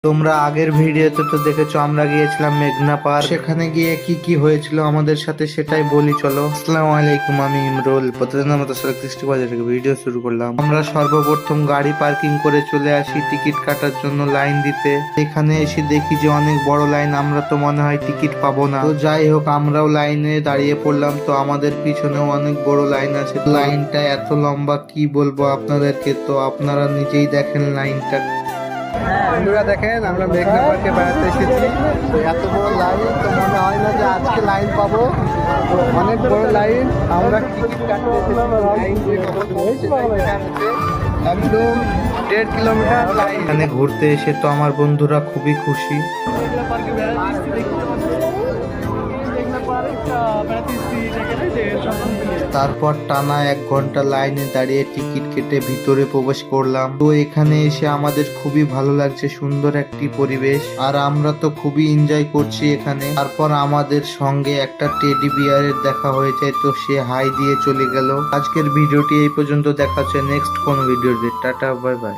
তোমরা আগের ভিডিওতে তো দেখেছো আমরা গিয়েছিলাম মেঘনা পার্ক। সেখানে গিয়ে কি কি হয়েছিল আমাদের সাথে সেটাই বলি চলো। আসসালামু আলাইকুম, আমি ইমরুল। প্রতিদিনের মতো সৃষ্টি বাজার থেকে ভিডিও শুরু করলাম। আমরা সর্বপ্রথম গাড়ি পার্কিং করে চলে আসি টিকিট কাটার জন্য লাইন দিতে। এখানে এসে দেখি যে অনেক বড় লাইন, আমরা তো মনে হয় টিকিট পাবো না। তো যাই হোক আমরাও লাইনে দাঁড়িয়ে পড়লাম। তো আমাদের পিছনেও অনেক বড় লাইন আছে। লাইনটা এত লম্বা কি বলবো আপনাদেরকে, তো আপনারা নিজেই দেখেন লাইনটা। বন্ধুরা দেখেন আমরা মেঘনা পার্কে বেড়াতে এসেছি। এত বড় লাইন তো মনে হয় না যে আজকে লাইন পাবো। তো অনেক বড় লাইন, আমরা টিকিট কাটতে লাইন একদম 1.5 কিলোমিটার লাইন। এখানে ঘুরতে এসে তো আমার বন্ধুরা খুবই খুশি। তারপর টানা 1 ঘন্টা লাইনে দাঁড়িয়ে টিকিট কেটে ভিতরে প্রবেশ করলাম। তো এখানে এসে আমাদের খুবই ভালো লাগছে, সুন্দর একটি পরিবেশ, আর আমরা তো খুবই এনজয় করছি এখানে। তারপর আমাদের সঙ্গে একটা টেডি বিয়ারের দেখা হয়ে যায়, তো সে হাই দিয়ে চলে গেল। আজকের ভিডিওটি এই পর্যন্ত, দেখা হচ্ছে নেক্সট কোন ভিডিওতে। Tata, bye bye.